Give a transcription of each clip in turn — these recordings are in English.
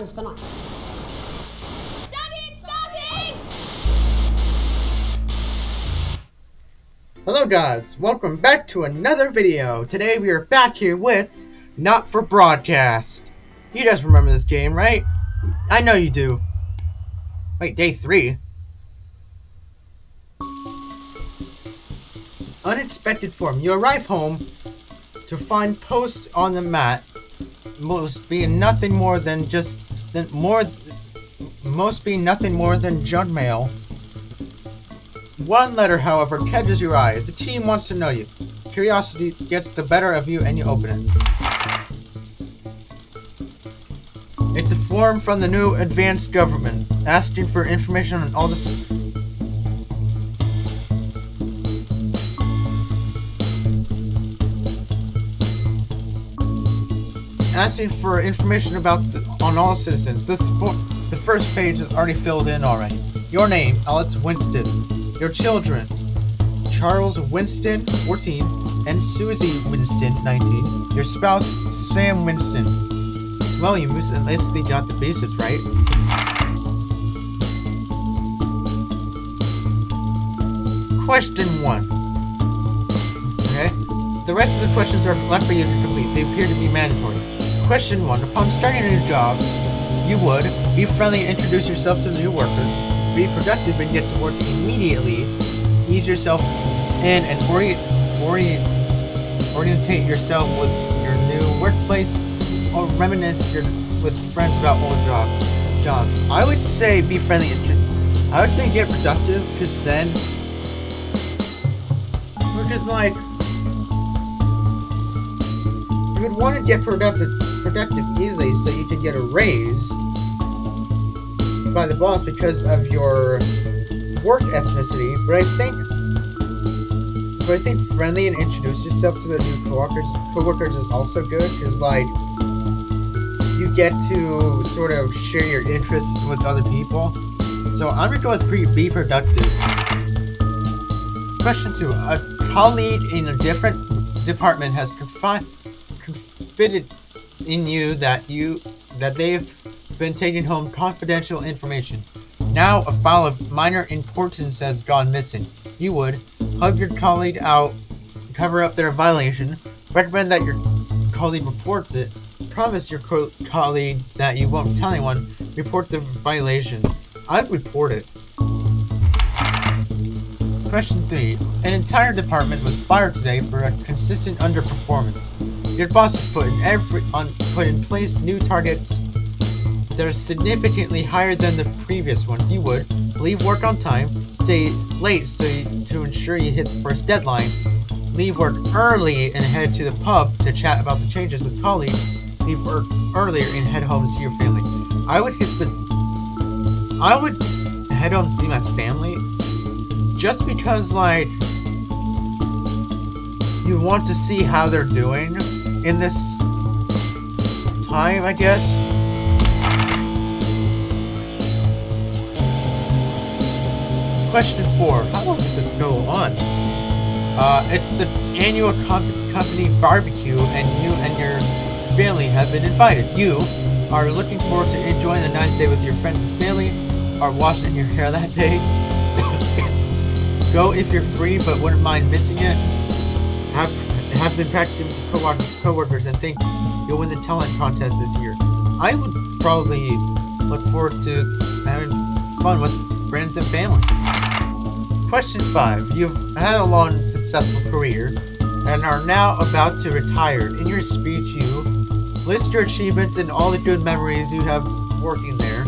challenge tonight. Daddy, it's starting! Hello guys, welcome back to another video. Today we are back here with Not for Broadcast. You guys remember this game, right? I know you do. Wait, day 3. Unexpected form. You arrive home to find posts on the mat, most being nothing more than junk mail. One letter, however, catches your eye. The team wants to know you. Curiosity gets the better of you and you open it. It's a form from the new advanced government, asking for information on all this. Asking for information about on all citizens. The first page is already filled in already. Your name, Alex Winston. Your children, Charles Winston, 14, and Susie Winston, 19. Your spouse, Sam Winston. Well, you basically got the basics right. Question 1. Okay? The rest of the questions are left for you to complete. They appear to be mandatory. Question 1. Upon starting a new job, you would be friendly and introduce yourself to the new workers, be productive and get to work immediately, ease yourself in and orientate yourself with your new workplace, or reminisce with friends about old jobs. I would say be friendly and I would say get productive, because then we're just like, you would want to get productive easily so you can get a raise by the boss because of your work ethnicity, but I think friendly and introduce yourself to the new coworkers is also good, because like you get to sort of share your interests with other people. So I'm gonna go with be productive. Question 2. A colleague in a different department has confided in you that they've been taking home confidential information. Now a file of minor importance has gone missing. You would hug your colleague out, cover up their violation, recommend that your colleague reports it, promise your colleague that you won't tell anyone, report the violation. I'd report it. Question 3. An entire department was fired today for a consistent underperformance. Your boss has put in place new targets that are significantly higher than the previous ones. You would leave work on time, stay late to ensure you hit the first deadline, leave work early and head to the pub to chat about the changes with colleagues, leave work earlier and head home to see your family. I would head home to see my family just because, like, you want to see how they're doing in this time, I guess. Question 4. How long does this go on? It's the annual company barbecue, and you and your family have been invited. You are looking forward to enjoying a nice day with your friends and family, are washing your hair that day. Go if you're free, but wouldn't mind missing it. Have been practicing with your co-workers and think you'll win the talent contest this year. I would probably look forward to having fun with friends and family. Question 5. You've had a long and successful career and are now about to retire. In your speech, you list your achievements and all the good memories you have working there.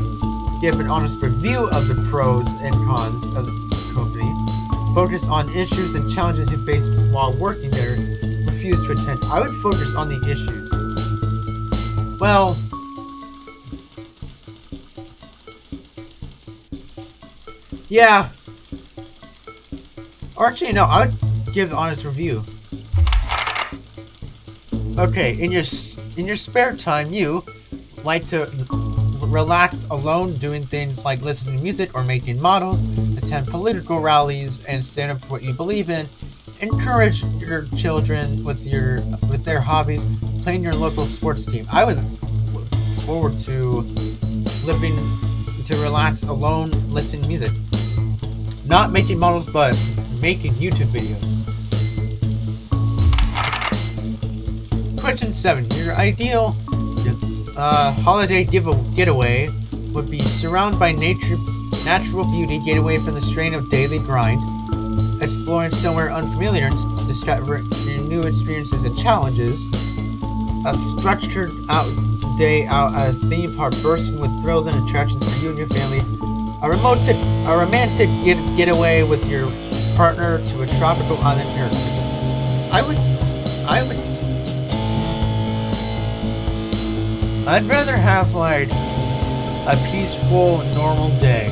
Give an honest review of the pros and cons of the company. Focus on issues and challenges you faced while working there. Refuse to attend. I would focus on the issues. Well, yeah. Or actually, no, I would give an honest review. Okay, in your spare time, you like to relax alone, doing things like listening to music or making models, attend political rallies, and stand up for what you believe in. Encourage your children with their hobbies, playing your local sports team. I would look forward to living to relax alone, listen to music. Not making models, but making YouTube videos. Question 7. Your ideal holiday getaway would be surrounded by natural beauty, get away from the strain of daily grind, exploring somewhere unfamiliar and discovering new experiences and challenges, a structured out day out at a theme park bursting with thrills and attractions for you and your family, a romantic getaway with your partner to a tropical island paradise. I'd rather have like a peaceful, normal day.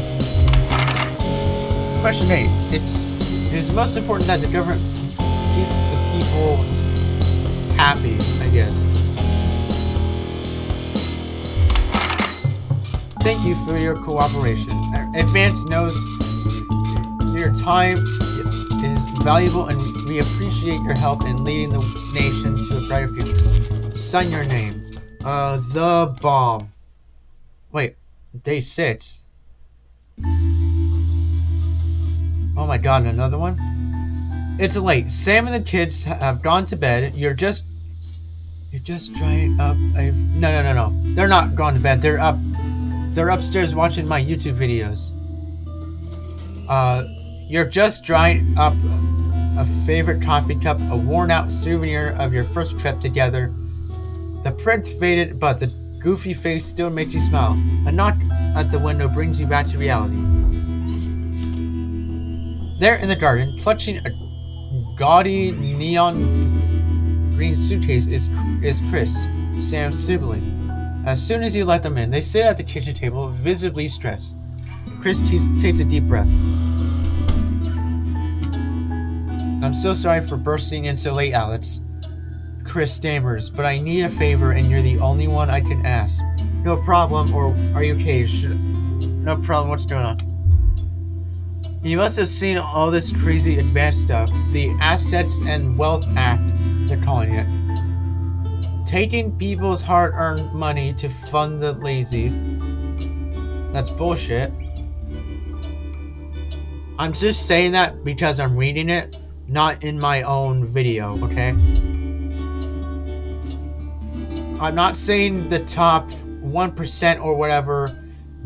Question 8. It is most important that the government keeps the people happy, I guess. Thank you for your cooperation. Advance knows your time is valuable and we appreciate your help in leading the nation to a brighter future. Sign your name. The Bomb. Wait, day 6. Oh my god, another one? It's late. Sam and the kids have gone to bed. You're just drying up. No. They're not gone to bed. They're up. They're upstairs watching my YouTube videos. You're just drying up a favorite coffee cup, a worn-out souvenir of your first trip together. The print faded, but the goofy face still makes you smile. A knock at the window brings you back to reality. There in the garden, clutching a gaudy neon green suitcase is Chris, Sam's sibling. As soon as you let them in, they sit at the kitchen table, visibly stressed. Chris takes a deep breath. I'm so sorry for bursting in so late, Alex. Chris stammers, but I need a favor and you're the only one I can ask. No problem, or are you okay? No problem, what's going on? You must have seen all this crazy advanced stuff. The Assets and Wealth Act, they're calling it. Taking people's hard-earned money to fund the lazy. That's bullshit. I'm just saying that because I'm reading it, not in my own video, okay? I'm not saying the top 1% or whatever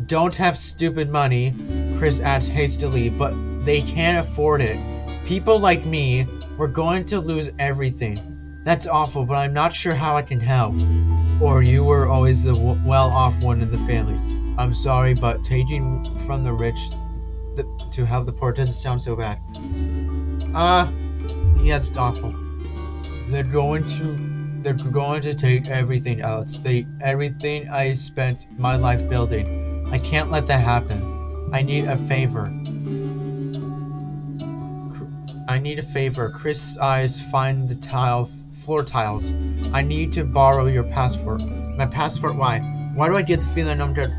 don't have stupid money, Chris adds hastily, but they can't afford it. People like me, we're going to lose everything. That's awful, but I'm not sure how I can help. Or you were always the well-off one in the family. I'm sorry, but taking from the rich to help the poor doesn't sound so bad. Yeah, it's awful. They're going to take everything else. Everything I spent my life building. I can't let that happen. I need a favor. Chris' eyes find the floor tiles. I need to borrow your passport. My passport? Why? Why do I get the feeling I'm good?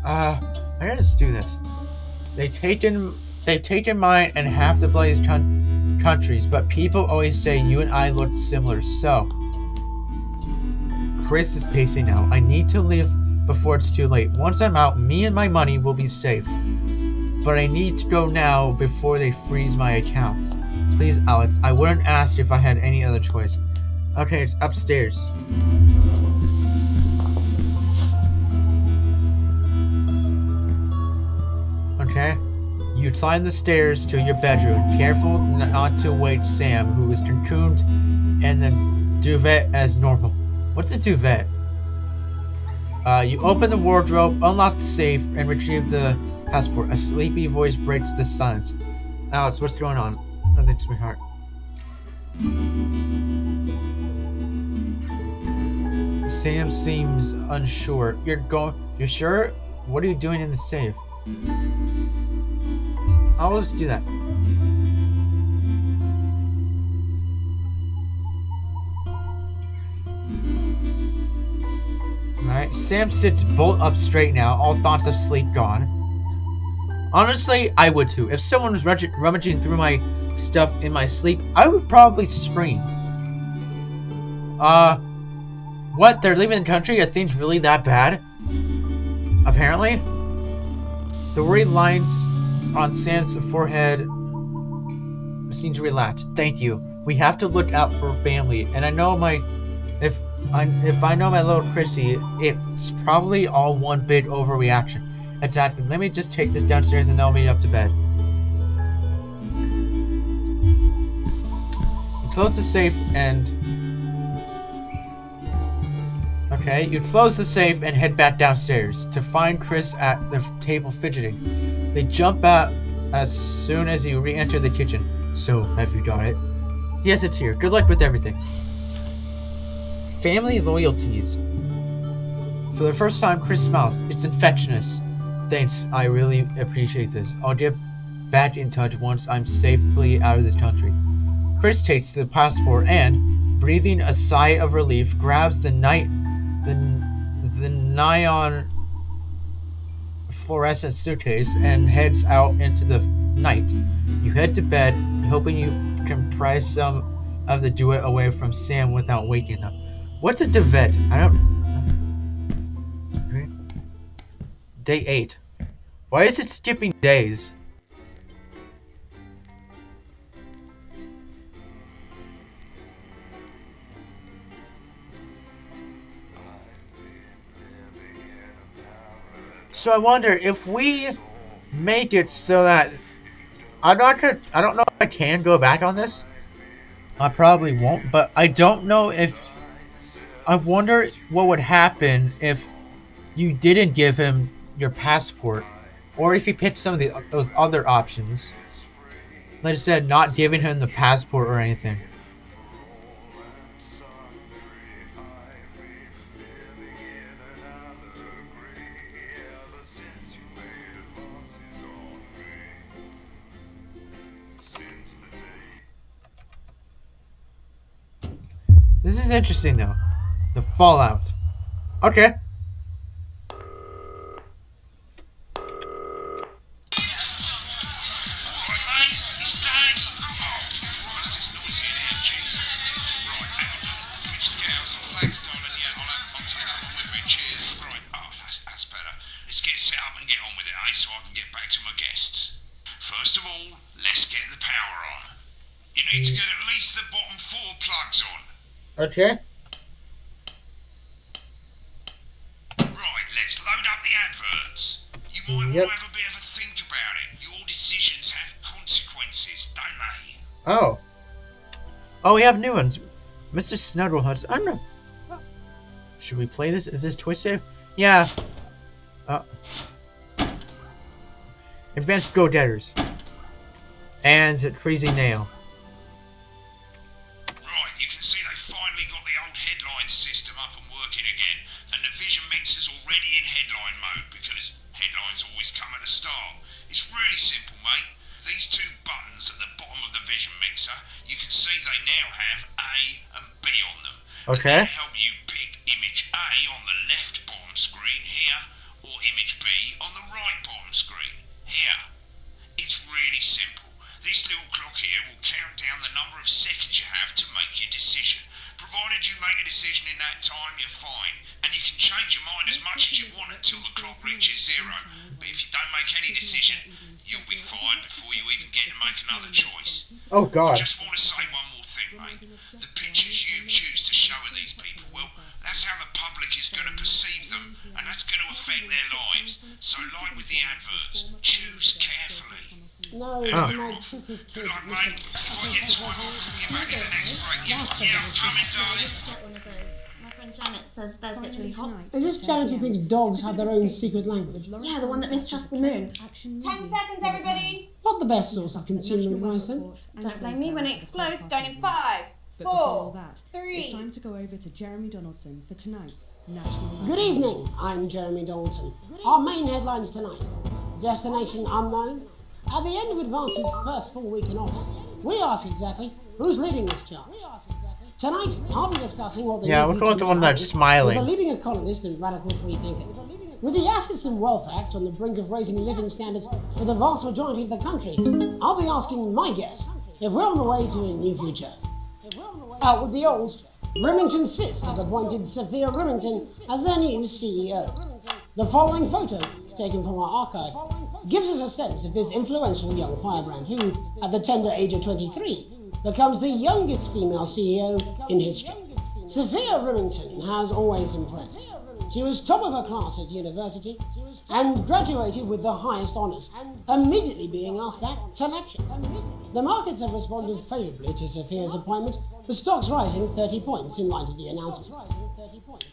I gotta just do this. They've taken mine and half the bloody countries, but people always say you and I look similar, so. Chris is pacing now. I need to leave before it's too late. Once I'm out, me and my money will be safe. But I need to go now before they freeze my accounts. Please, Alex, I wouldn't ask if I had any other choice. Okay, it's upstairs. Okay? You climb the stairs to your bedroom, careful not to wake Sam, who is cocooned in the duvet as normal. What's a duvet? You open the wardrobe, unlock the safe, and retrieve the passport. A sleepy voice breaks the silence. Alex, what's going on? Nothing, sweetheart. Sam seems unsure. You're sure? What are you doing in the safe? I'll just do that. Alright, Sam sits bolt up straight now, all thoughts of sleep gone. Honestly, I would too. If someone was rummaging through my stuff in my sleep, I would probably scream. What? They're leaving the country? Are things really that bad? Apparently, the worried lines on Sam's forehead seem to relax. Thank you. We have to look out for family, and I know if I know my little Chrissy, it's probably all one big overreaction. Exactly. Let me just take this downstairs and I'll meet up to bed. You close the safe and... Okay, you close the safe and head back downstairs to find Chris at the table fidgeting. They jump out as soon as you re-enter the kitchen. So, have you got it? Yes, it's here. Good luck with everything. Family loyalties. For the first time, Chris smiles. It's infectious. Thanks, I really appreciate this. I'll get back in touch once I'm safely out of this country. Chris takes the passport and, breathing a sigh of relief, grabs the neon fluorescent suitcase and heads out into the night. You head to bed, hoping you can pry some of the duet away from Sam without waking them. What's a duvet? I don't... Day 8. Why is it skipping days? So I wonder if we make it so that I don't know if I can go back on this. I probably won't, but I don't know if... I wonder what would happen if you didn't give him your passport, or if he picked some of those other options. Like I said, not giving him the passport or anything. This is interesting though. The fallout. Okay. Okay. Right, let's load up the adverts. You might want to have a bit of a think about it. Your decisions have consequences, don't they? Oh. Oh, we have new ones. Mr. Snugglehuts. I don't know. Should we play this? Is this Twitch save? Yeah. Advanced Go-Getters. And Crazy Nail. Right, you can see they finally got the old headline system up and working again, and the vision mixer's already in headline mode because headlines always come at the start. It's really simple, mate. These two buttons at the bottom of the vision mixer, you can see they now have A and B on them. Okay. And they help you pick image A on the left bottom screen here, or image B on the right bottom screen here. It's really simple. This little clock here will count down the number of seconds you have to make your decision. Provided you make a decision in that time, you're fine. And you can change your mind as much as you want until the clock reaches 0. But if you don't make any decision, you'll be fired before you even get to make another choice. Oh, God. I just want to say one more thing, mate. The pictures you choose to show of these people, well, that's how the public is going to perceive them, and that's going to affect their lives. So, like with the adverts, choose carefully. No, Yeah, my we're off. sister's Good kids. luck, mate. If I get time, I'll call you back in the next break. Yeah, I'm coming, darling. Get one of those. My friend Janet says theirs gets really hot. Is this Janet who thinks dogs have their own secret language? Yeah, the one that mistrusts the moon. 10 seconds, everybody! Not the best source of consumer advice then. Don't blame me when it explodes. Going in 5, But before 4, that, 3. it's time to go over to Jeremy Donaldson for tonight's National Good evening, I'm Jeremy Donaldson. Our main headlines tonight. Destination unknown. At the end of Advance's first full week in office, we ask exactly who's leading this charge. Tonight, I'll be discussing what the Yeah, new we're going with the future one may that's hold smiling. with a leading economist and radical free thinker. With the Assets and Wealth Act on the brink of raising living standards for the vast majority of the country, I'll be asking my guests if we're on the way to a new future. Out with the old, Remington's Fist have appointed Sophia Remington as their new CEO. The following photo, taken from our archive, gives us a sense of this influential young firebrand who, at the tender age of 23, becomes the youngest female CEO in history. Sophia Remington has always impressed. She was top of her class at university and graduated with the highest honours, immediately being asked back to lecture. The markets have responded favourably to Sophia's appointment, with stocks rising 30 points in light of the announcement.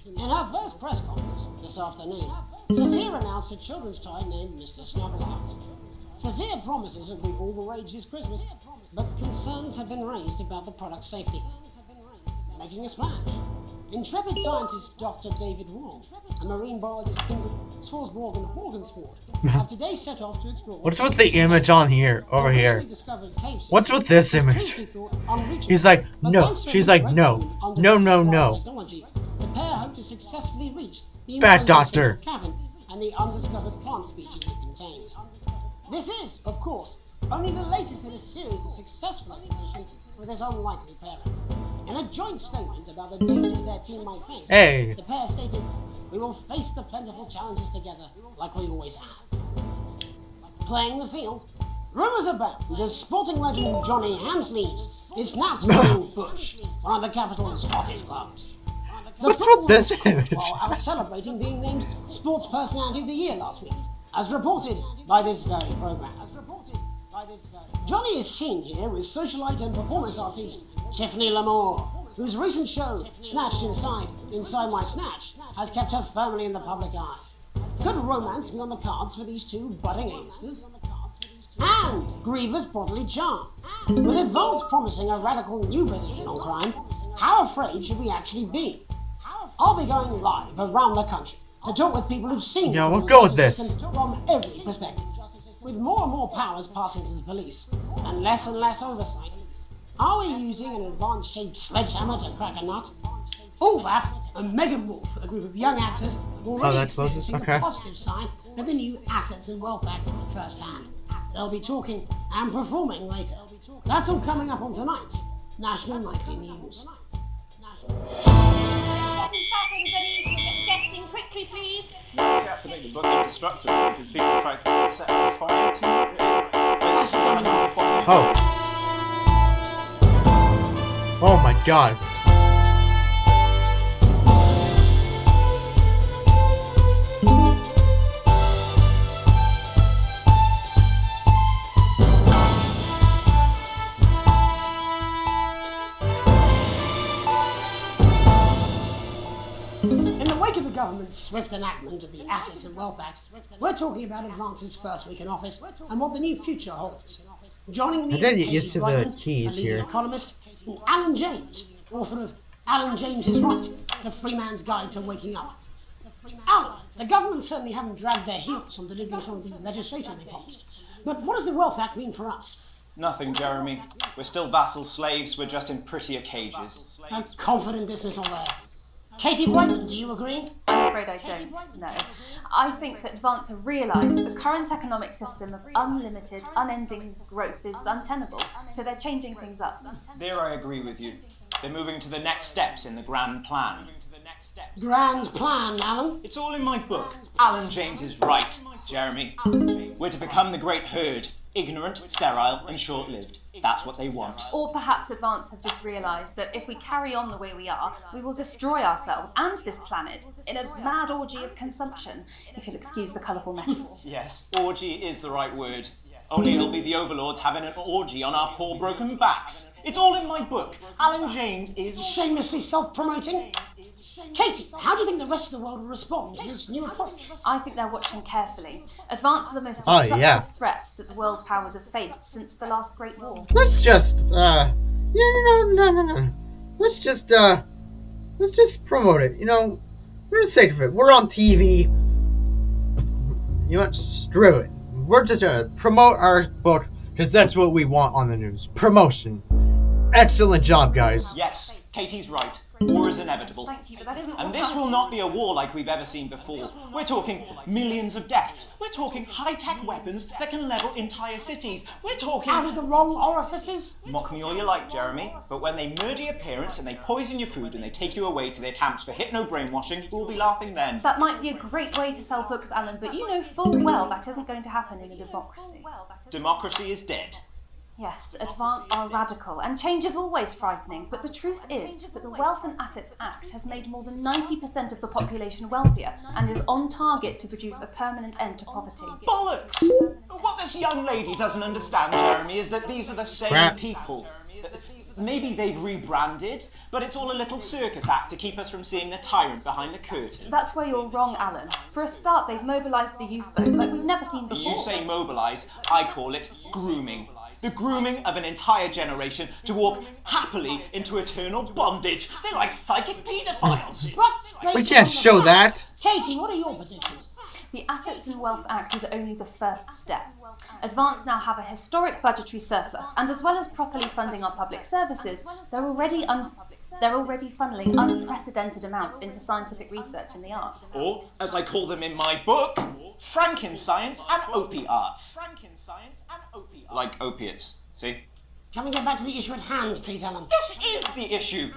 In her first press conference this afternoon, Sophia announced a children's toy named Mr. Snugglehearts. Sophia promises it will be all the rage this Christmas, but concerns have been raised about the product's safety. Making a splash, intrepid scientist Dr. David Wong and marine biologist Ingrid Swarsborg and Horgensford have today set off to explore. What's with the image on here, over here? What's with this image? He's like, no. She's like, no. No, no, no. The pair hope to successfully reach the Bad doctor. cavern and the undiscovered plant species it contains. This is, of course, only the latest in a series of successful expeditions with this unlikely pairing. In a joint statement about the dangers their team might face, the pair stated, "We will face the plentiful challenges together like we always have." Playing the field, rumours abound as sporting legend Johnny Hamsleeves is snapped in Bush, one of the capital's hottest clubs. What's with this image? While out celebrating being named Sports Personality of the Year last week, as reported by this very programme. Johnny is seen here with socialite and performance artiste Tiffany Lamore, whose recent show, Snatched Inside My Snatch, has kept her firmly in the public eye. Could romance be on the cards for these two budding A-listers? And Griever's bodily charm. With advance promising a radical new position on crime, how afraid should we actually be? I'll be going live around the country to talk with people who've seen Yeah, the we'll go with justice this. system from every perspective. With more and more powers passing to the police, and less oversight, are we using an advanced-shaped sledgehammer to crack a nut? All that, and Megan Wolf, a group of young actors already that's experiencing okay. the positive side of the new Assets and Wealth Act firsthand. They'll be talking and performing later. That's all coming up on tonight's National Nightly News. Everybody, get in quickly, please. You have to make the book indestructible because people try to set fire to it. What's going on? Oh. Oh my god. In the wake of the government's swift enactment of the Assets and Wealth Act, we're talking about Advance's first week in office and what the new future holds. Joining me I gotta are get Katie used to the Brightman, keys a leading here. economist, and Alan James, author of Alan James is Right, The Free Man's Guide to Waking Up. Alan, the government certainly haven't dragged their heels on delivering some of the legislation they promised. But what does the Wealth Act mean for us? Nothing, Jeremy. We're still vassal slaves, we're just in prettier cages. A confident dismissal there. Katie Brightman, do you agree? I'm afraid I don't, no. I think that Advance have realised that the current economic system of unlimited, unending growth is untenable, so they're changing things up. There I agree with you. They're moving to the next steps in the grand plan. Grand plan, Alan. It's all in my book. Alan James is right, Jeremy. We're to become the great herd. Ignorant, sterile, and short-lived. That's what they want. Or perhaps Advance have just realised that if we carry on the way we are, we will destroy ourselves and this planet in a mad orgy of consumption, if you'll excuse the colourful metaphor. Yes, orgy is the right word. Only it'll be the overlords having an orgy on our poor broken backs. It's all in my book. Alan James is... Shamelessly self-promoting. Katie, how do you think the rest of the world will respond to this new approach? I think they're watching carefully. Advance are the most destructive threat that the world powers have faced since the last Great War. Let's just, no. Let's just promote it, you know, for the sake of it. We're on TV. You know what, screw it. We're just gonna promote our book, because that's what we want on the news. Promotion. Excellent job, guys. Yes, Katie's right. War is inevitable. Thank you, but that isn't And what's this happening. will not be a war like we've ever seen before. We're talking millions of deaths. We're talking high-tech weapons that can level entire cities. We're talking... Out of the wrong orifices? Mock me all you like, Jeremy, but when they murder your parents and they poison your food and they take you away to their camps for hypno-brainwashing, we'll be laughing then. That might be a great way to sell books, Alan, but you know full well that isn't going to happen in a democracy. Democracy is dead. Yes, advance are radical, and change is always frightening, but the truth is that the Wealth and Assets Act has made more than 90% of the population wealthier and is on target to produce a permanent end to poverty. Bollocks! What this young lady doesn't understand, Jeremy, is that these are the same Crap. people. Maybe they've rebranded, but it's all a little circus act to keep us from seeing the tyrant behind the curtain. That's where you're wrong, Alan. For a start, they've mobilised the youth vote like we've never seen before. You say mobilise, I call it grooming. The grooming of an entire generation to walk happily into eternal bondage. They're like psychic paedophiles. What's based We can't on the show facts? that. Katie, what are your positions? The Assets and Wealth Act is only the first step. Advance now have a historic budgetary surplus, and as well as properly funding our public services, they're already funneling unprecedented amounts into scientific research in the arts. Or, as I call them in my book, Frankenscience and opiates. Like opiates, see? Can we get back to the issue at hand, please, Alan? This is the issue.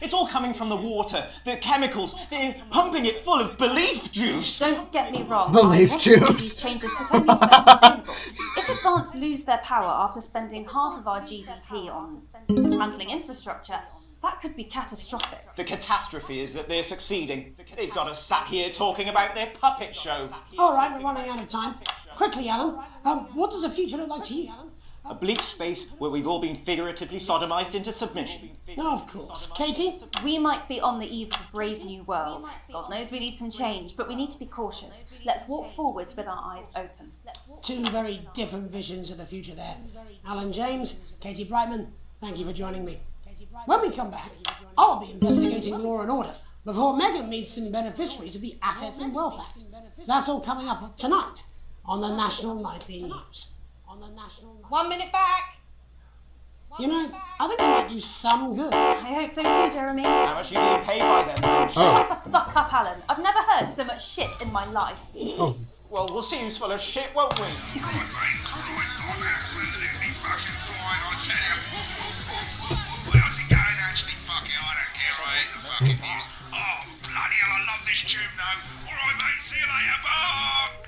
It's all coming from the water, the chemicals. They're pumping it full of belief juice. Don't get me wrong, Belief I want to see juice. these changes, but only if they're sustainable. If Advance lose their power after spending half of our GDP on dismantling infrastructure, that could be catastrophic. The catastrophe is that they're succeeding. They've got us sat here talking about their puppet show. All right, we're running out of time. Quickly, Alan, what does the future look like to you? A bleak space where we've all been figuratively sodomized into submission. No, of course. Katie? We might be on the eve of a brave new world. God knows we need some change, but we need to be cautious. Let's walk forwards with our eyes open. Two very different visions of the future there. Alan James, Katie Brightman, thank you for joining me. When we come back, I'll be investigating law and order before Megan meets some beneficiaries of the Assets and Wealth Act. That's all coming up tonight on the National Nightly News. 1 minute back. You know, I think we might do some good. I hope so too, Jeremy. How much are you being paid by them? Shut the fuck up, Alan. I've never heard so much shit in my life. Well, we'll see who's full of shit, won't we? Right, mate. Christ, I'm absolutely fucking fine, I tell you. How's it going, actually? Fuck it, I don't care. I hate the fucking news. Oh, bloody hell, I love this tune, though. All right, mate. See you later. Bye.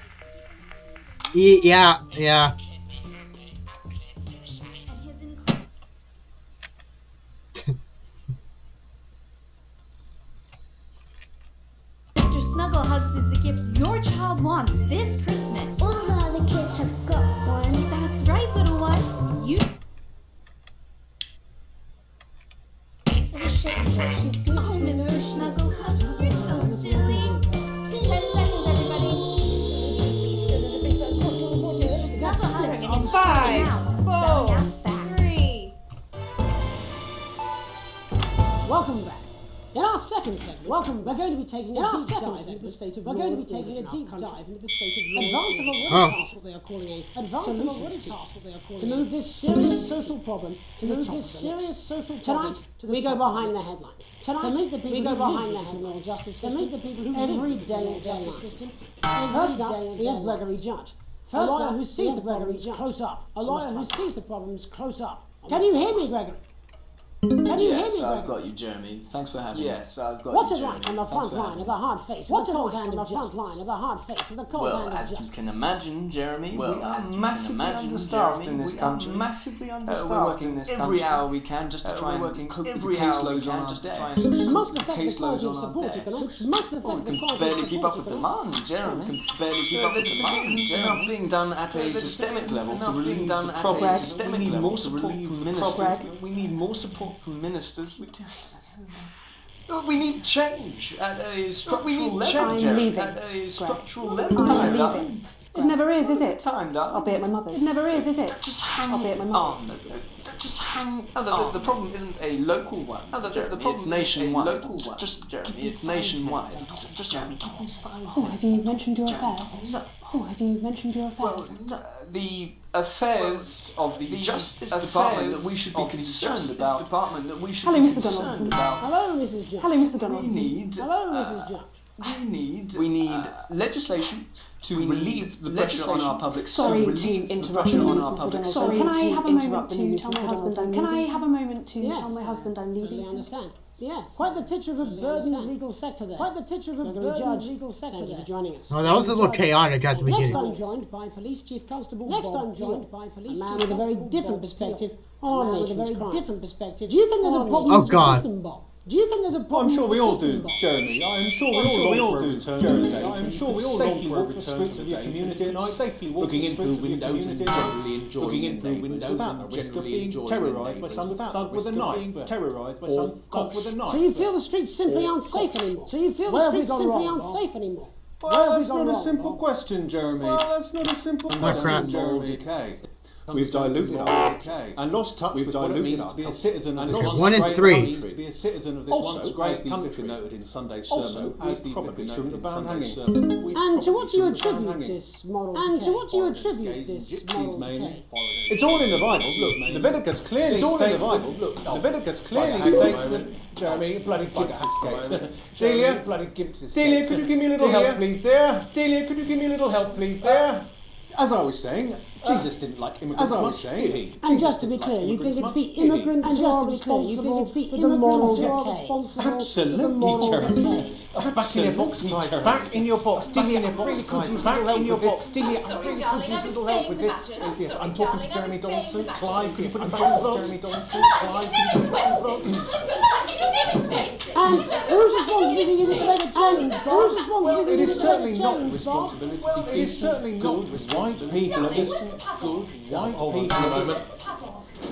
Yeah. Mr. Snuggle Hugs is the gift your child wants this Christmas. All the other kids have got one. That's right, little one. You. She's good. Oh, Mr. Snuggle Hugs, you're so silly. 10 seconds, everybody. Mr. Snuggle Hugs. Stick on 5, 4, 3. Welcome back. In our second segment, we're going to be taking a deep dive into the state of law. We're going to be taking a deep dive into the state of law. Advance have already tasked what they are calling a to move this serious social problem to the top. Tonight, we go behind the headlines. To meet the people who behind the criminal justice system. To meet the people who every day of justice system. First up, we have Gregory Judge. A lawyer who sees the problems close up. A lawyer who sees the problems close up. Can you hear me, Gregory? Can you hear me, Yes, Gregory? I've got you, Jeremy. Thanks for having me. Yes, I've got What's you, it Jeremy. like on the front line of the hard face? What's it like on the front line of the hard face of the cold Well, hand of as you justice? can imagine, Jeremy, we are massively understaffed in this country. Massively understaffed. We're working every hour we can just to try and working cope with the every hour we caseloads can on just our to try desks. and Must affect the Caseloads quality of on our support you can desks. must We affect the can quality barely of keep support up you with can demand, Jeremy. We can barely keep So up with there just demand, isn't Jeremy. enough being done at a systemic level to relieve the problem. We need more support from ministers. We need more support from ministers. We need change at a structural level, Jeremy. At a structural level, Jeremy. It never is it? Time, darling. I'll be at my mother's. It never is it? Just hang I'll be at my mother's. on. Just hang. The problem isn't a local one. The problem is nationwide. Local one. Just Jeremy, it's nationwide. Just Jeremy. Oh, have you mentioned your affairs? Oh, have you mentioned your affairs? The affairs of the Justice Department that we should be concerned about. Hello, Mr. Donaldson. Hello, Mrs. Judge. Hello, Mr. Donaldson. Hello, Mrs. Judge. We need legislation to relieve the pressure on our public. Sorry to interrupt you, Mr. Donaldson. Sorry, can I have a moment to tell my husband I'm leaving? Can I have a moment to tell my husband I'm leaving? Totally understand. Yes. Quite the picture of a burdened legal sector there. Quite the picture of a burdened legal sector there. Thank you for joining us. Oh, that was a little chaotic at the beginning. Next I'm joined by Police Chief Constable Next I'm joined by Police Chief Constable. A man with a very different perspective on nation's crime. Do you think there's a problem with the system, Bob? Do you think there's a problem? I'm sure we all do, Jeremy. I'm sure we all do, Jeremy. I'm sure we all long for a return to your community at night, safely looking in through windows and generally enjoying looking in through windows without the risk of being terrorised by some thug with a knife. Terrorised by some thug with a knife. So you feel the streets simply aren't safe anymore? So you feel the streets simply aren't safe anymore? Well, that's not a simple question, Jeremy. Well, that's not a simple question, Jeremy. Okay. We've diluted our and lost touch with what it means to be a citizen and lost 1 in 3 to be a citizen of this once great country. Noted in Sunday's sermon, as the probably shouldn't have banned hanging. And to what do you attribute this moral decay? And to what do you attribute this moral decay? It's all in the Bible. Look, Leviticus clearly states that. Leviticus clearly states that. Jeremy, bloody gimps escaped. Delia, bloody gimps escaped. Delia, could you give me a little help, please, dear? Delia, could you give me a little help, please, dear? As I was saying, Jesus didn't like immigrants much, did he? And just to be clear, you think it's the immigrants who are responsible for the moral decay? Absolutely, Jeremy. Back in your box, Clive. Back in your box. Delia, I really could use little help with this. Delia, I really could use little help with this. Yes, I'm talking to Jeremy Donaldson. Clive, can you put him back to Jeremy Donaldson? Clive, can you put him back? And whose responsibility is it to make a change? Whose responsibility is it to make a change? It is certainly not responsibility to be decent, good, white people. It is good, white people.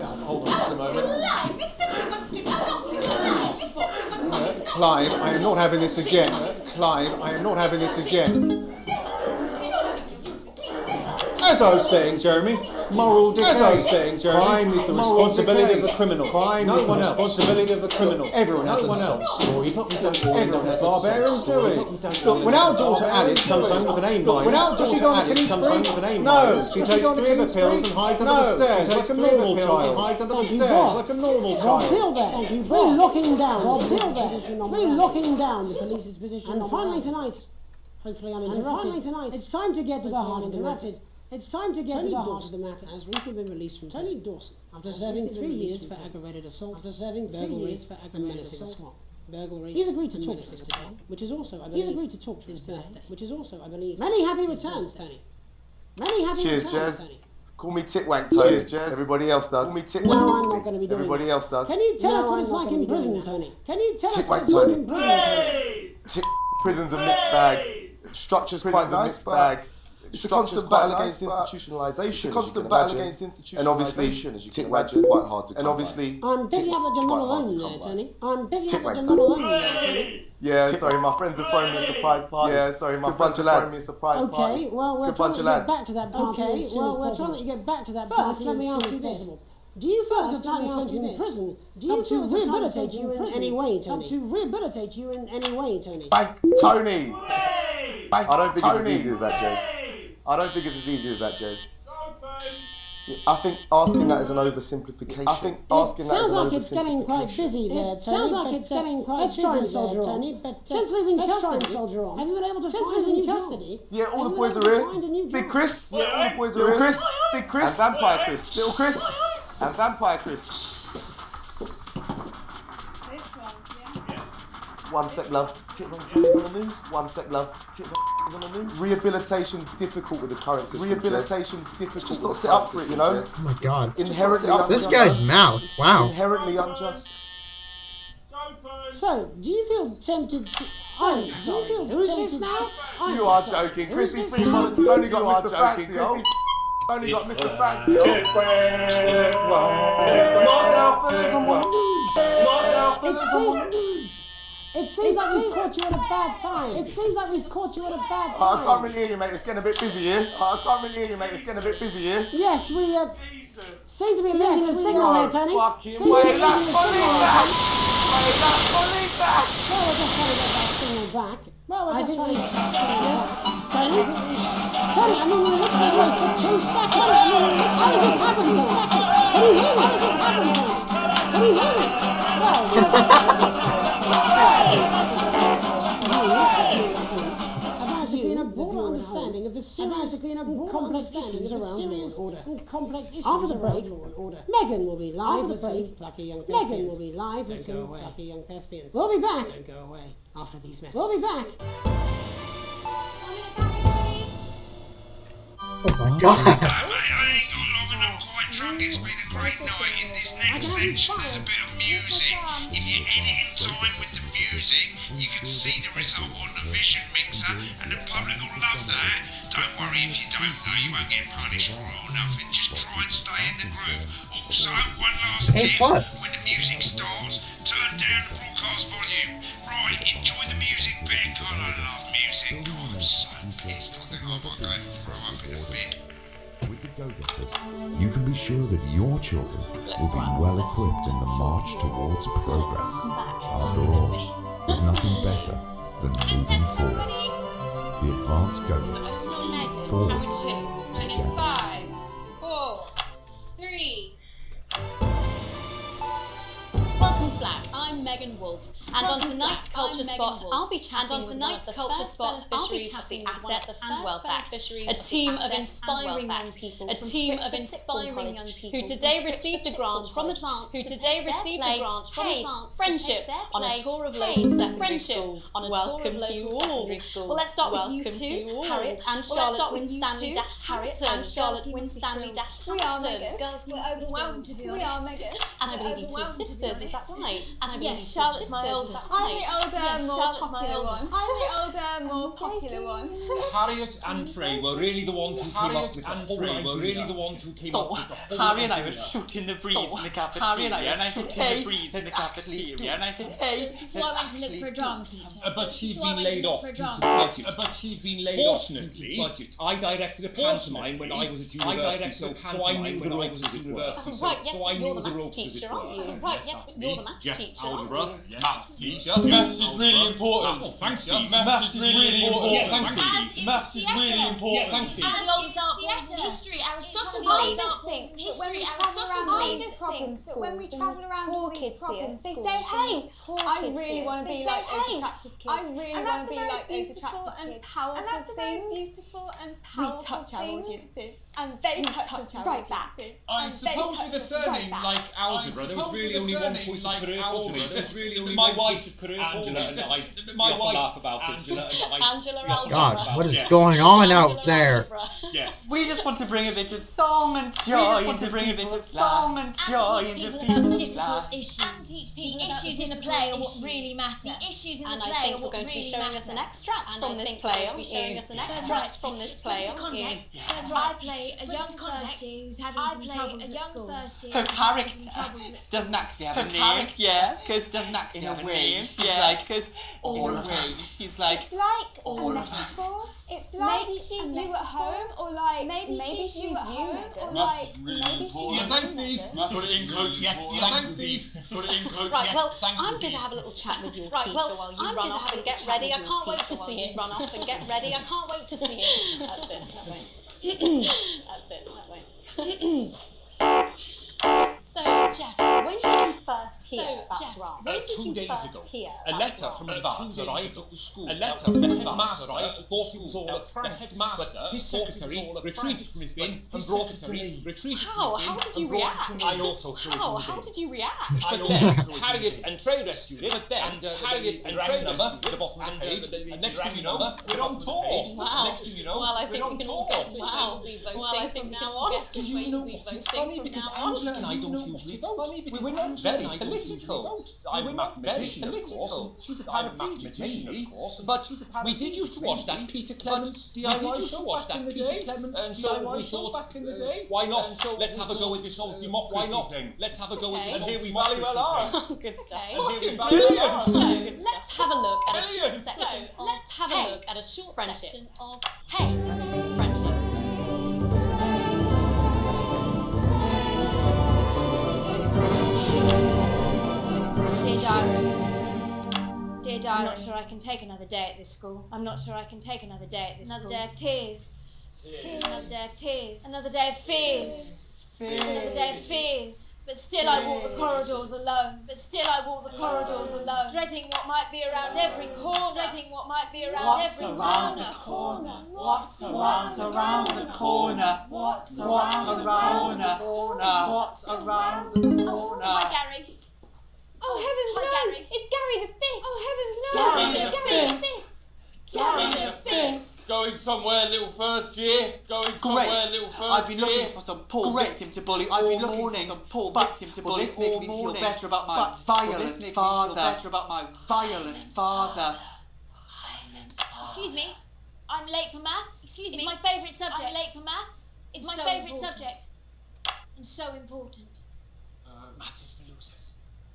Hold on just a moment. Clive, I am not having this again. Clive, I am not having this again. As I was saying, Jeremy, moral decay. As I was saying, Jeremy, crime is the responsibility of the criminal. Crime is the responsibility of the criminal. Everyone has a sob story, but we don't all everyone has barbarians, do we? Look, when our daughter Alice comes home with an A minus, when our daughter Alice comes home with an A minus, she takes 3 of the pills and hides under the stairs like a normal child. Hides under the stairs like a normal child. We're locking down. We're locking down the police's position. And finally tonight, hopefully uninterrupted, it's time to get to the heart of the matter. It's time to get to the heart of the matter. Has recently been released from Tony Dawson after serving 3 years for aggravated assault, after serving 3 years for aggravated assault. Burglary. He's agreed to talk to us today, which is also, I believe, he's agreed to talk to us today, which is also, I believe, many happy returns, Tony. Many happy returns, Tony. Call me Titwank, Tony. Cheers, Jez. Everybody else does. Call me Titwank. No, I'm not going to be doing Everybody else does. Can you tell us what it's like in prison, Tony? Can you tell us what it's like in prison, Tony? Prison's a mixed bag. Structure's quite a mixed bag. It's a constant battle against institutionalisation. It's a constant battle against institutionalisation. And obviously, Titwags are quite hard to come And obviously, I'm picking up that you're not alone there, Tony. I'm picking up that you're not alone there, Tony. Yeah, sorry, my friends are throwing me a surprise party. Yeah, sorry, my friends are throwing me a surprise party. Okay, well, we're trying to get back to that party as soon as possible. We're trying to get back to that party let me ask you this. Do you feel the time spent in prison, do you feel to rehabilitate you in any way, Tony? To rehabilitate you in any way, Tony? Bank Tony! I don't think it's as easy as that, Jez. I don't think it's as easy as that, Jez. I think asking that is an oversimplification. I think asking that is an oversimplification. Sounds like it's getting quite busy there, Tony. Sounds like it's getting quite busy there, Tony. But since leaving custody, have you been able to find a new custody? Yeah, all the boys are here. Big Chris. Yeah, all the boys are here. Chris. Big Chris. And Vampire Chris. Little Chris. And Vampire Chris. This one's, yeah. 1 sec, love. Titwank on the news. 1 sec, love. Titwank on the news. Rehabilitation's difficult with the current system. Rehabilitation's difficult. Just not set up for it, you know. Oh my God. Inherently this guy's mouth. Wow. Inherently unjust. So, do you feel tempted to... Who's this now? You are joking. Chrissy Fremont only got Mr. Fancy. Only got Mr. Fancy. Not now, fellas. Not now, fellas. It seems like we've caught you at a bad time. It seems like we've caught you at a bad time. I can't really hear you, mate. It's getting a bit busy here. I can't really hear you, mate. It's getting a bit busy here. Yes, we seem to be losing a signal here, Tony. Seem to be Wait, losing a signal here, Tony. Wait, that's Bolitas! Well, we're just trying to get that signal back. Well, we're just trying to get that signal back. Tony? Tony, I mean, we looked at you for 2 seconds. I mean, how does this happen, Tony? Can you hear me? How does this happen, Tony? Can you hear me? Well, a broad understanding of the serious and complex issues around law and order. After the break, Megan will be live with some plucky young thespians. Megan will be live with some plucky young thespians. We'll be back. Don't go away after these messages. We'll be back. Oh my god. I ain't got long and I'm quite drunk. It's been a great night. In this next section, there's a bit of music. If you edit in time with the music, you can see the result on the Vision Mixer, and the public will love that. Don't worry if you don't know, you won't get punished for it or nothing. Just try and stay in the groove. Also, one last tip: when the music starts, turn down the broadcast volume. Right, enjoy the music bit. God, I love music. God, I'm so pissed. I think I might go and throw up in a bit. With the Go-Getters, you can be sure that your children will be well equipped in the march towards progress. After all, there's nothing better than moving forward. The Advanced Go-Getters. Forward. Together. 5, 4, 3. Welcome to Black. I'm Megan Wolf, and on tonight's Culture Spot, I'll be chatting with one of the first beneficiaries of the Assets and Wealth Act, a team of inspiring young people, who today received a grant from Advanced, Friendship on a tour of local secondary schools. Welcome to you all. Well, let's start with you two, Harriet and Charlotte Winstanley We are Megan. Girls, we're overwhelmed to be honest. We are Megan. And I believe you two sisters, is that right? And I believe Yes, Charlotte's my oldest. I'm the older, more popular one. I'm the older, more popular one. Harriet and Trey were really the ones who came up with the whole idea. Harry and I were shooting the breeze in the cafeteria, and I said, hey, and I said, hey. So I went to look for a drama teacher. But she'd been laid off due to budget. Fortunately, I directed a pantomime when I was at university, so I knew the ropes as it were. Right, yes, but you're the maths teacher, aren't you? Right, yes, but you're the maths teacher. Algebra, maths teacher. Maths is really important. Oh, thanks, Steve. Maths is really important. Yeah, thanks, Steve. Maths is really important. Yeah, thanks, Steve. And history, Aristotle. I just think that when we travel around all these problems, they say, hey, I really want to be like those attractive kids. I really want to be like those attractive kids. And that's a very beautiful and powerful thing. We touch our audiences. And they touch us right back. I suppose with a surname like algebra, there was really only one choice of career for me. There was really only my wife, Angela, and I. My wife laugh about Angela and I. Angela Algebra. God, what is going on out there? Yes. We just want to bring a bit of song and joy into people's lives. Difficult issues. And teach people the issues in the play are what really matter. The issues in the play I think you're going to be showing us an extract from this play. Context. That's right. I play a young first year who's having some troubles at school. Her character doesn't actually have a name. Yeah, because doesn't actually have a name. Yeah, because all of us. She's like all of us. It's like maybe she's you at home, or like maybe she's you at home, or like maybe she's. Yeah, thanks, Steve. Put it in, coach. Yes, thanks, Steve. Put it in, coach. Right, Yes, well, thanks, I'm going to have a little chat with your teacher while you run off and get ready. I can't wait to see it. Run off and get ready. I can't wait to see it. That's it. That way. That's it. That way. So, Jeff, when did you first hear about grants? 2 days ago, a letter from Advanced arrived at the school. A letter from the headmaster thought it was all a prank. The headmaster, his secretary, retrieved it from his bin and brought it to me. How did you react? I also threw it in the bin. How did you react? But then Harriet and Trey rescued it. And Harriet and Trey number at the bottom of the page. And next thing you know, we're on tour. Wow. Next thing you know, I think we're on tour. Wow. Well, I think now on. Do you know what is funny? Because Angela and I don't usually vote. We're not very very political. I'm a mathematician, of course. She's a mathematician, of course. But we did used to watch that Peter Clements DIY show back in the day. And so we thought, back in the day. Why not? Let's have a go with this whole democracy thing. Let's have a go with this whole democracy thing. And here we well are. Good stuff. Fucking brilliant! So, let's have a look at a short section. Let's have a look at a short section of Hey, friendship. Dear Diary. Dear Diary. I'm not sure I can take another day at this school. I'm not sure I can take another day at this school. Another day of tears. Another day of tears. Another day of fears. Another day of fears. But still I walk the corridors alone. But still I walk the corridors alone. Dreading what might be around every corner. Dreading what might be around every corner. What's around the corner? What's around the corner? What's around the corner? Hi, Gary. Oh, heavens no! Gary. It's Gary the Fist! Oh, heavens no! Gary the Gary the Fist. Fist! Gary the Fist! Going somewhere, little first year. Going somewhere, little first year. I've been looking for some poor victim to bully all morning. Some poor victim to bully all morning. Feel better about my violent father. Better about my violent father. Excuse me. I'm late for maths. Excuse me. It's my favourite subject. I'm late for maths. It's my favourite subject. And so important. Maths is for losers.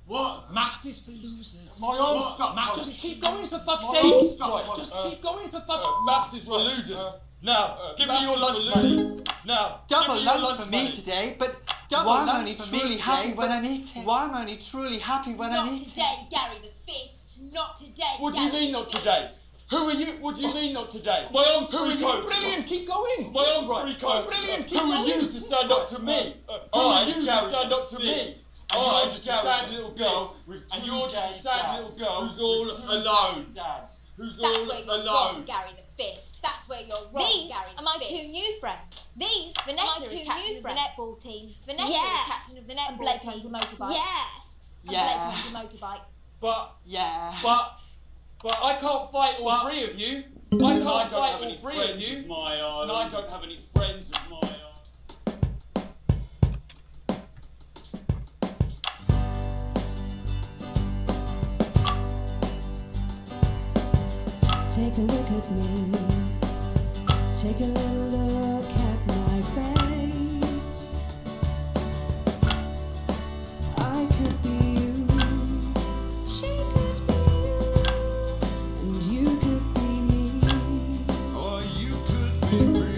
What? Maths is for losers. My arm's stuck. Maths, just keep going for fuck's sake. Right, just keep going for fuck's maths is for losers. Now, give me your lunch money. Now, double give me your lunch for me today, but why am I only truly happy when I eat it? Why am I only truly happy when I eat it? Not today, Gary the Fist. Not today. What do you mean not today? Who are you? What do you mean not today? My arm's Who are free you? coat. Brilliant, keep going. My arm's free coat. Brilliant, keep Who are going. you to stand up to me? Who are you to stand up to me? I'm just a sad little girl with and you're just a sad little girl who's all alone. Who's That's all where you're alone. wrong, Gary the Fist. That's where you're wrong, These Gary the are my Fist. two new friends. These, Vanessa is captain of the netball team. Vanessa Yeah. is captain of the netball team. And Blake owns a motorbike. Yeah. And Blake owns a motorbike. But yeah. But I can't fight all three of you. I can't fight all three of you. And I don't have any friends of my Take a look at me. Take a little look at my face. I could be you. She could be you. And you could be me. Or you could be me.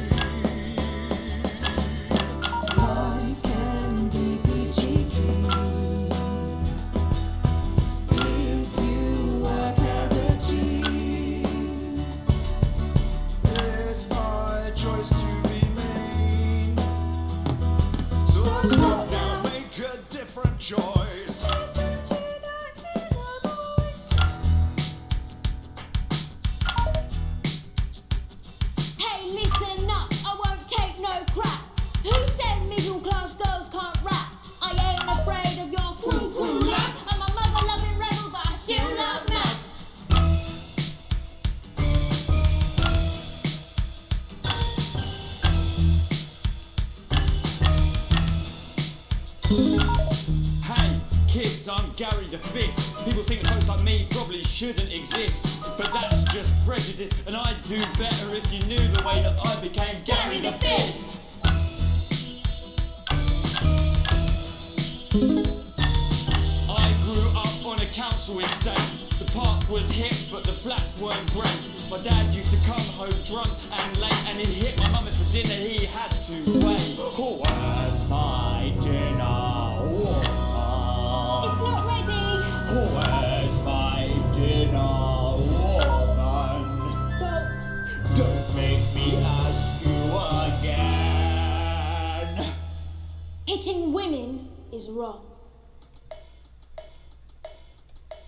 Life can be peachy keen if you work as a team. It's my choice to remain. So stop now, make a different choice. Hey, listen up, I won't take no crap. Who said middle class girls can't rap? I ain't afraid of your crew lads. I'm a mother loving rebel, but I still love maths. Hey, kids, I'm Gary the Fist. People think folks like me probably shouldn't exist. But that's just prejudice, and I'd do better if you knew the way that I became Gary the Fist. I grew up on a council estate. The park was hip, but the flats weren't great. My dad used to come home drunk and late, and he'd hit my mum for dinner, he had to wait. Where's my dinner? It's not ready. Where's my dinner, woman? Don't make me ask you again. Hitting women is wrong.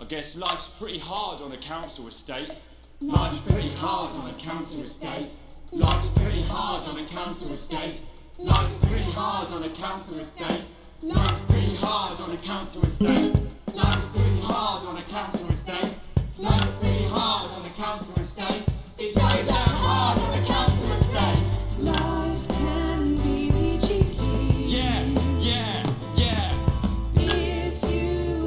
I guess life's pretty hard on a council estate. Life's pretty hard on a council estate. Life's pretty hard on a council estate. Life's pretty hard on a council estate. Life's pretty hard on a council estate. Life's pretty hard on a council estate. Life's pretty hard on a council estate. It's so damn hard on a council estate. Life can be peachy keen Yeah. if you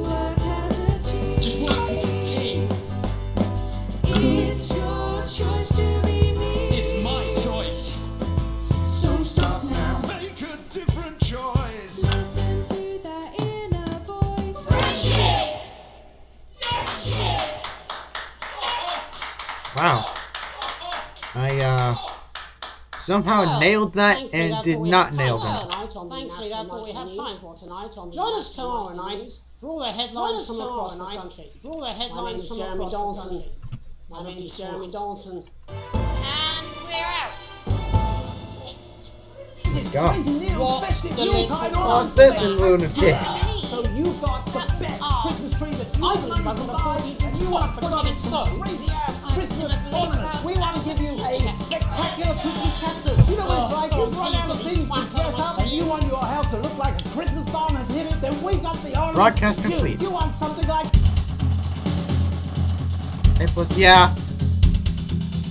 somehow nailed that and did not nail that. Thankfully, that's all we have time for tonight. Join us tomorrow night for all the headlines from across the country. For all the headlines from Jeremy Donaldson. My name is Jeremy Donaldson. And we're out. God. What's the link for What's this, you lunatic? So you got the best Christmas tree that I believe I've got a 14-inch clock, but not so. Christmas ornament. We want to give you a spectacular Christmas capsule. You know what it's like, you run out of things to dress up, and you want your house to look like a Christmas bomb has hit it, then we got the ornament. Broadcast complete. You want something like... A plus, yeah.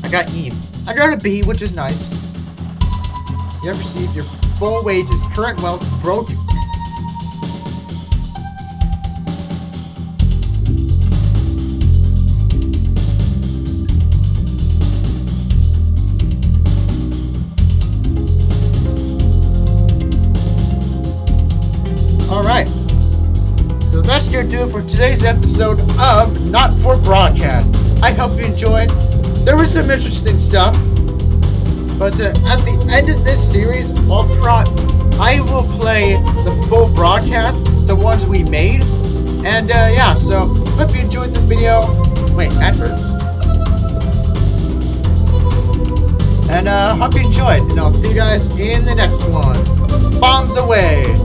I got E. I got a B, which is nice. You have received your full wages, current wealth, broken. Alright. So that's gonna do it for today's episode of Not For Broadcast. I hope you enjoyed. There was some interesting stuff. But at the end of this series, I will play the full broadcasts, the ones we made. And yeah, so hope you enjoyed this video. Wait, adverts. And hope you enjoyed, and I'll see you guys in the next one. Bombs away!